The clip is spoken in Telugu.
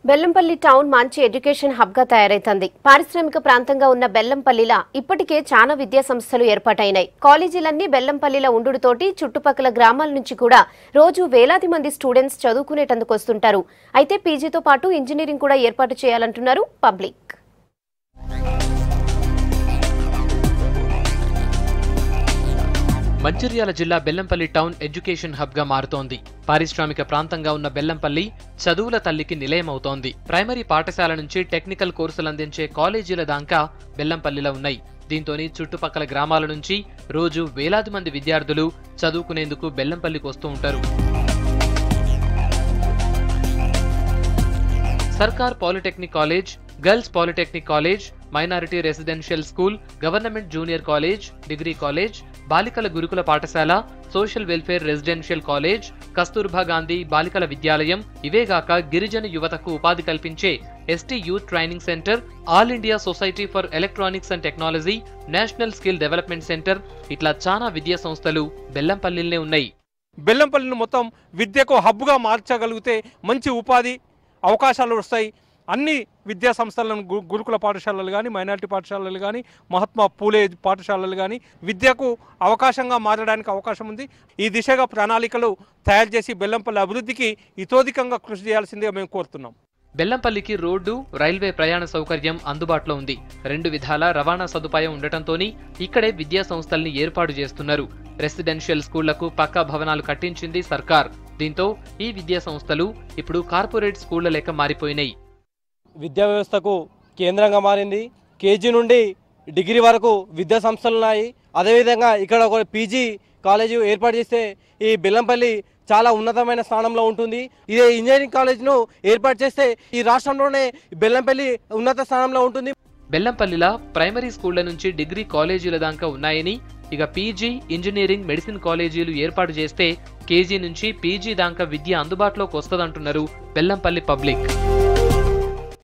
బెల్లంపల్లి టౌన్ మంచి ఎడ్యుకేషన్ హబ్ గా తయారైతుంది. పారిశ్రామిక ప్రాంతంగా ఉన్న బెల్లంపల్లిలా ఇప్పటికే చాలా విద్యా సంస్థలు ఏర్పాటైనాయి. కాలేజీలన్నీ బెల్లంపల్లిలో ఉండుడుతోటి చుట్టుపక్కల గ్రామాల నుంచి కూడా రోజు వేలాది మంది స్టూడెంట్స్ చదువుకునేటందుకు వస్తుంటారు. అయితే పీజీతో పాటు ఇంజనీరింగ్ కూడా ఏర్పాటు చేయాలంటున్నారు పబ్లిక్. మంచిర్యాల జిల్లా బెల్లంపల్లి టౌన్ ఎడ్యుకేషన్ హబ్ గా మారుతోంది. పారిశ్రామిక ప్రాంతంగా ఉన్న బెల్లంపల్లి చదువుల తల్లికి నిలయమవుతోంది. ప్రైమరీ పాఠశాల నుంచి టెక్నికల్ కోర్సులు అందించే కాలేజీల దాకా బెల్లంపల్లిలో ఉన్నాయి. దీంతోని చుట్టుపక్కల గ్రామాల నుంచి రోజు వేలాది మంది విద్యార్థులు చదువుకునేందుకు బెల్లంపల్లికి వస్తూ ఉంటారు. సర్కార్ polytechnic college, girls polytechnic college, minority residential school, government junior college, degree college, బాలికల గురుకుల పాఠశాల, social welfare residential college, Kasturba Gandhi బాలికల విద్యాలయం, ఇవేగాక గిరిజన యువతకు ఉపాధి కల్పించే ST youth training centre, all India society for electronics and technology, national skill development centre, ఇట్లా చాలా విద్యా సంస్థలు బెల్లంపల్లిలోనే ఉన్నాయి. బెల్లంపల్లిని మొత్తం విద్యకు హబ్గా మార్చగలిగితే మంచి ఉపాధి అవకాశాలు వస్తాయి. అన్ని విద్యా సంస్థలను గురుకుల పాఠశాలలు కానీ, మైనారిటీ పాఠశాలలు కానీ, మహాత్మా పూలే పాఠశాలలు కానీ విద్యకు అవకాశంగా మారడానికి అవకాశం ఉంది. ఈ దిశగా ప్రణాళికలు తయారు చేసి బెల్లంపల్లి అభివృద్ధికి ఇతోధికంగా కృషి చేయాల్సిందిగా మేము కోరుతున్నాం. బెల్లంపల్లికి రోడ్డు, రైల్వే ప్రయాణ సౌకర్యం అందుబాటులో ఉంది. 2 విధాల రవాణా సదుపాయం ఉండటంతోని ఇక్కడే విద్యా సంస్థల్ని ఏర్పాటు చేస్తున్నారు. రెసిడెన్షియల్ స్కూళ్లకు పక్కా భవనాలు కట్టించింది సర్కార్. దీంతో ఈ విద్యా సంస్థలు ఇప్పుడు కార్పొరేట్ స్కూళ్ల లెక్క మారిపోయినాయి. విద్యా వ్యవస్థకు కేంద్రంగా మారింది. కేజీ నుండి డిగ్రీ వరకు విద్యా సంస్థలు ఉన్నాయి. అదేవిధంగా ఇక్కడ ఒక పీజీ కాలేజీ ఏర్పాటు చేస్తే ఈ బెల్లంపల్లి చాలా ఉన్నతమైన స్థానంలో ఉంటుంది. ఇదే ఇంజనీరింగ్ కాలేజ్ను ఏర్పాటు చేస్తే ఈ రాష్ట్రంలోనే బెల్లంపల్లి ఉన్నత స్థానంలో ఉంటుంది. బెల్లంపల్లిలా ప్రైమరీ స్కూళ్ల నుంచి డిగ్రీ కాలేజీల దాకా ఉన్నాయని, ఇక పీజీ, ఇంజనీరింగ్, మెడిసిన్ కాలేజీలు ఏర్పాటు చేస్తే కేజీ నుంచి పీజీ దాకా విద్య అందుబాటులోకి వస్తుందంటున్నారు బెల్లంపల్లి పబ్లిక్.